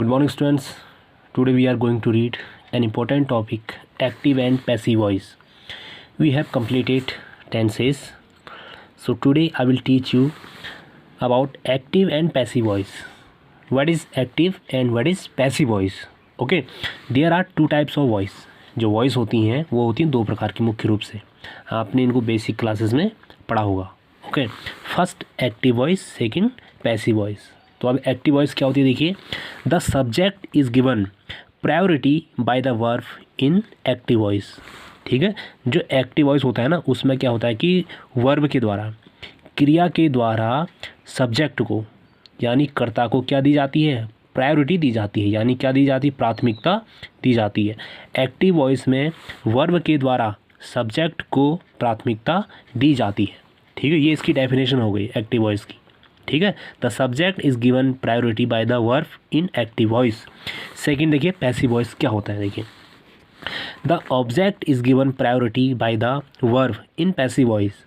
Good morning, students. Today we are going to read an important topic, active and passive voice. We have completed tenses. So today I will teach you about active and passive voice. What is active and what is passive voice? Okay, there are two types of voice. जो voice होती हैं वो होती हैं दो प्रकार की मुख्य रूप से. आपने इनको बेसिक क्लासेस में पढ़ा होगा. Okay, first active voice, second passive voice. तो अब एक्टिव वॉइस क्या होती है, देखिए. The subject is given priority by the verb in active voice. ठीक है, जो एक्टिव वॉइस होता है ना, उसमें क्या होता है कि वर्ब के द्वारा, क्रिया के द्वारा सब्जेक्ट को यानी कर्ता को क्या दी जाती है, प्रायोरिटी दी जाती है. यानी क्या दी जाती है, प्राथमिकता दी जाती है. एक्टिव वॉइस में वर्ब के द्वारा सब्जेक्ट को प्राथमिकता दी जाती है. ठीक है, ये इसकी डेफिनेशन हो गई एक्टिव वॉइस की. ठीक है, the subject is given priority by the verb in active voice. Second देखिए पैसिव वॉइस क्या होता है. देखिए, the object is given priority by the verb in passive voice.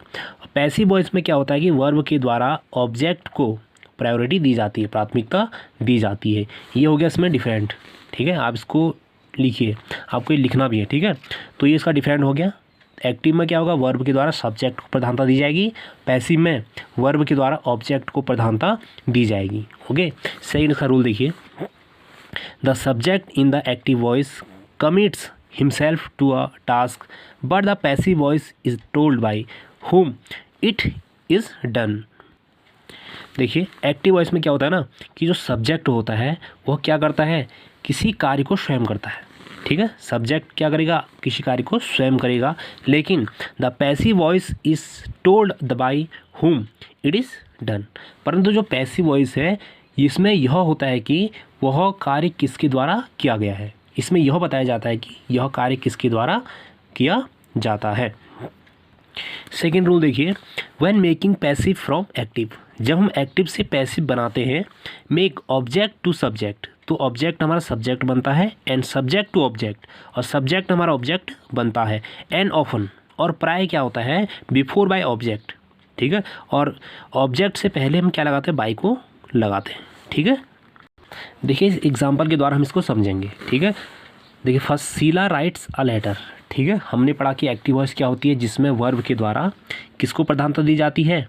Passive voice में क्या होता है कि वर्ब के द्वारा ऑब्जेक्ट को प्रायोरिटी दी जाती है, प्राथमिकता दी जाती है. ये हो गया इसमें डिफरेंट. ठीक है, आप इसको लिखिए, आपको ये लिखना भी है. ठीक है, तो ये इसका डिफरेंट हो गया. एक्टिव में क्या होगा, वर्ब के द्वारा सब्जेक्ट को प्रधानता दी जाएगी. पैसिव में वर्ब के द्वारा ऑब्जेक्ट को प्रधानता दी जाएगी. ओके, सेकंड इसका रूल देखिए. The subject in the active voice commits himself to a task but the passive voice is told by whom it is done. देखिए, एक्टिव वॉइस में क्या होता है ना कि जो सब्जेक्ट होता है वह क्या करता है, किसी कार्य को स्वयं करता है. ठीक है, सब्जेक्ट क्या करेगा, किसी कार्य को स्वयं करेगा. लेकिन the passive voice is told by whom it is done. परंतु जो पैसिव वॉइस है इसमें यह होता है कि वह कार्य किसके द्वारा किया गया है. इसमें यह बताया जाता है कि यह कार्य किसके द्वारा किया जाता है. सेकेंड रूल देखिए, when making passive from active. जब हम एक्टिव से पैसिव बनाते हैं, मेक ऑब्जेक्ट टू सब्जेक्ट, तो ऑब्जेक्ट हमारा सब्जेक्ट बनता है, एंड सब्जेक्ट टू ऑब्जेक्ट, और सब्जेक्ट हमारा ऑब्जेक्ट बनता है. एंड ऑफन, और प्राय क्या होता है, बिफोर बाय ऑब्जेक्ट. ठीक है, और ऑब्जेक्ट से पहले हम क्या लगाते हैं, बाय को लगाते हैं. ठीक है, देखिए इस एग्जाम्पल के द्वारा हम इसको समझेंगे. ठीक है, देखिए first, Sheela writes a letter. ठीक है, हमने पढ़ा कि एक्टिव वॉइस क्या होती है, जिसमें वर्ब के द्वारा किसको प्रधानता दी जाती है,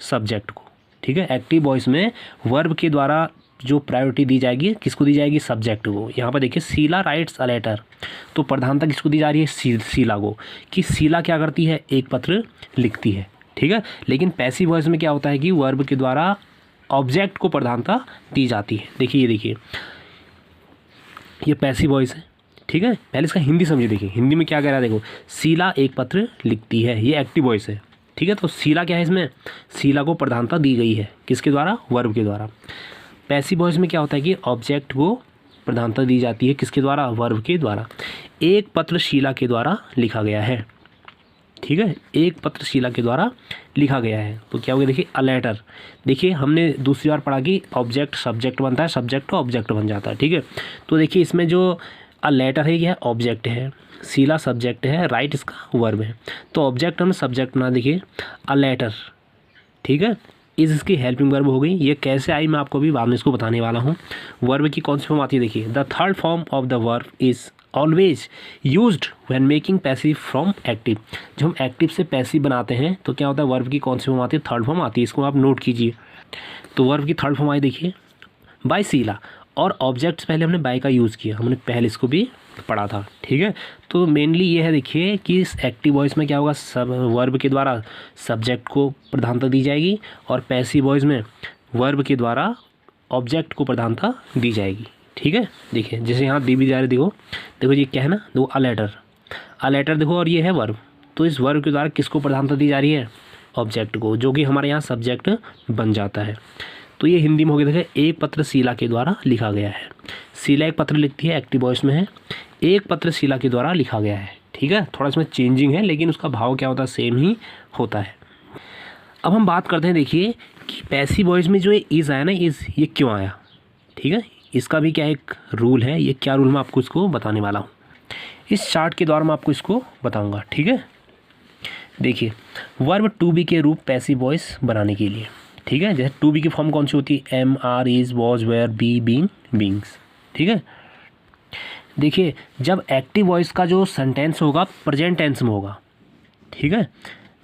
सब्जेक्ट को. ठीक है, एक्टिव वॉइस में वर्ब के द्वारा जो प्रायोरिटी दी जाएगी, किसको दी जाएगी, सब्जेक्ट को. यहाँ पर देखिए शीला राइट्स अ लेटर, तो प्रधानता किसको दी जा रही है, शीला को, कि शीला क्या करती है, एक पत्र लिखती है. ठीक है, लेकिन पैसिव वॉइस में क्या होता है कि वर्ब के द्वारा ऑब्जेक्ट को प्रधानता दी जाती है. देखिए, ये देखिए, ये पैसिव वॉइस है. ठीक है, पहले इसका हिंदी समझिए. देखिए हिंदी में क्या कह रहा है, देखो, शीला एक पत्र लिखती है, ये एक्टिव वॉइस है. ठीक है, तो शीला क्या है, इसमें शीला को प्रधानता दी गई है, किसके द्वारा, वर्ब के द्वारा. पैसिव वॉइस में क्या होता है कि ऑब्जेक्ट को प्रधानता दी जाती है, किसके द्वारा, वर्ब के द्वारा. एक पत्र शीला के द्वारा लिखा गया है. ठीक है, एक पत्र शीला के द्वारा लिखा गया है, तो क्या हो गया, देखिए अ लेटर. देखिए हमने दूसरी बार पढ़ा कि ऑब्जेक्ट सब्जेक्ट बनता है, सब्जेक्ट तो ऑब्जेक्ट बन जाता है. ठीक है, तो देखिए इसमें जो अ लेटर है यह ऑब्जेक्ट है, शीला सब्जेक्ट है, राइट इसका वर्ब है. तो ऑब्जेक्ट हम सब्जेक्ट बना, देखिए अ लेटर. ठीक है, इस इसकी हेल्पिंग वर्ब हो गई. ये कैसे आई मैं आपको भी बाद में इसको बताने वाला हूँ. वर्ब की कौन सी फॉर्म आती है, देखिए the third form of the verb is always used when making passive from active. जब हम एक्टिव से पैसिव बनाते हैं तो क्या होता है, वर्ब की कौन सी फॉर्म आती है, थर्ड फॉर्म आती है. इसको आप नोट कीजिए. तो वर्ब की थर्ड फॉर्म आई, देखिए बाय शीला, और ऑब्जेक्ट्स पहले हमने बाय का यूज़ किया, हमने पहले इसको भी पढ़ा था. ठीक है, तो मेनली ये है, देखिए कि इस एक्टिव वॉइस में क्या होगा, सब वर्ब के द्वारा सब्जेक्ट को प्रधानता दी जाएगी, और पैसिव वॉइस में वर्ब के द्वारा ऑब्जेक्ट को प्रधानता दी जाएगी. ठीक है, देखिए जैसे यहाँ दी भी जा रही, देखो देखो ये क्या है ना, देखो अ लेटर, अ लेटर देखो, और ये है वर्ब. तो इस वर्ब के द्वारा किसको प्रधानता दी जा रही है, ऑब्जेक्ट को, जो कि हमारे यहाँ सब्जेक्ट बन जाता है. तो ये हिंदी में हो गया, देखिए एक पत्र शीला के द्वारा लिखा गया है. शीला एक पत्र लिखती है, एक्टिव वॉइस में है, एक पत्र शीला के द्वारा लिखा गया है. ठीक है, थोड़ा इसमें चेंजिंग है, लेकिन उसका भाव क्या होता है, सेम ही होता है. अब हम बात करते हैं, देखिए कि पैसिव वॉइस में जो इज़ आया ना, इज़ ये क्यों आया. ठीक है, इसका भी क्या एक रूल है, ये क्या रूल मैं आपको इसको बताने वाला हूँ. इस चार्ट के द्वारा मैं आपको इसको बताऊँगा. ठीक है, देखिए वर्ब टू बी के रूप पैसिव वॉइस बनाने के लिए, ठीक है। जैसे टू बी की फॉर्म कौन सी होती है, am, are, is, was, were, be, being, beings. ठीक है। देखिए जब एक्टिव वॉइस का जो सेंटेंस होगा प्रेजेंट टेंस में होगा, ठीक है,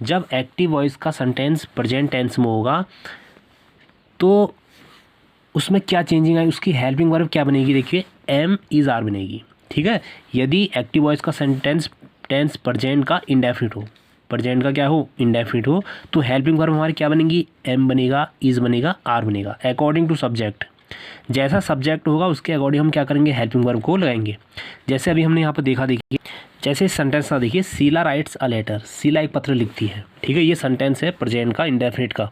जब एक्टिव वॉइस का सेंटेंस प्रेजेंट टेंस में होगा तो उसमें क्या चेंजिंग आई, उसकी हेल्पिंग वर्ब क्या बनेगी, देखिए एम, इज, आर बनेगी। ठीक है। यदि एक्टिव वॉइस का सेंटेंस टेंस प्रेजेंट का इंडेफिनिट हो, प्रेजेंट का क्या हो, इंडेफिनिट हो, तो हेल्पिंग वर्ब हमारी क्या बनेगी, एम बनेगा, इज बनेगा, आर बनेगा, अकॉर्डिंग टू सब्जेक्ट। जैसा सब्जेक्ट होगा उसके अकॉर्डिंग हम क्या करेंगे, हेल्पिंग वर्ब को लगाएंगे। जैसे अभी हमने यहाँ पर देखा, देखिए जैसे सेंटेंस था, देखिए Sheela writes a letter, Sheela एक पत्र लिखती है। ठीक है, ये सेंटेंस है प्रेजेंट का, इंडेफिनिट का।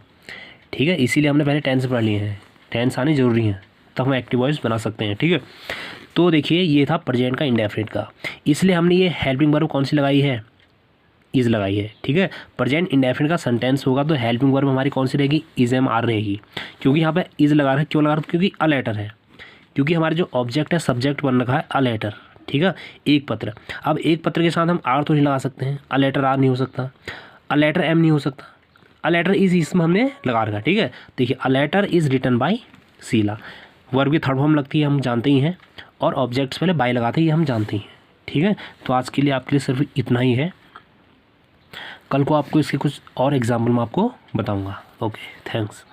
ठीक है, इसीलिए हमने पहले टेंस पढ़ लिए हैं, टेंस आने जरूरी हैं तो हम एक्टिव वॉइस बना सकते हैं। ठीक है, तो देखिए ये था प्रेजेंट का, इंडेफिनिट का, इसलिए हमने ये हेल्पिंग वर्ब कौन सी लगाई है, इज़ लगाई है। ठीक है, प्रेजेंट इंडेफिनिट का सेंटेंस होगा तो हेल्पिंग वर्ब हमारी कौन सी रहेगी, इज, एम, आर रहेगी। क्योंकि यहाँ पे इज़ लगा रहा है, क्यों लगा रहा है, क्योंकि अ लेटर है, क्योंकि हमारा जो ऑब्जेक्ट है सब्जेक्ट बन रखा है अ लेटर। ठीक है, एक पत्र। अब एक पत्र के साथ हम आर तो नहीं लगा सकते हैं, अ लेटर आर नहीं हो सकता, अ लेटर एम नहीं हो सकता, अ लेटर इज इसमें हमने लगा रखा है। ठीक है, देखिए a letter is written by Sheela, verb की थर्ड फॉर्म लगती है हम जानते ही हैं, और ऑब्जेक्ट्स पहले बाय लगाते हैं, ये हम जानते ही हैं। ठीक है, तो आज के लिए आपके लिए सिर्फ इतना ही है, कल को आपको इसके कुछ और एग्जाम्पल मैं आपको बताऊंगा। Okay, thanks.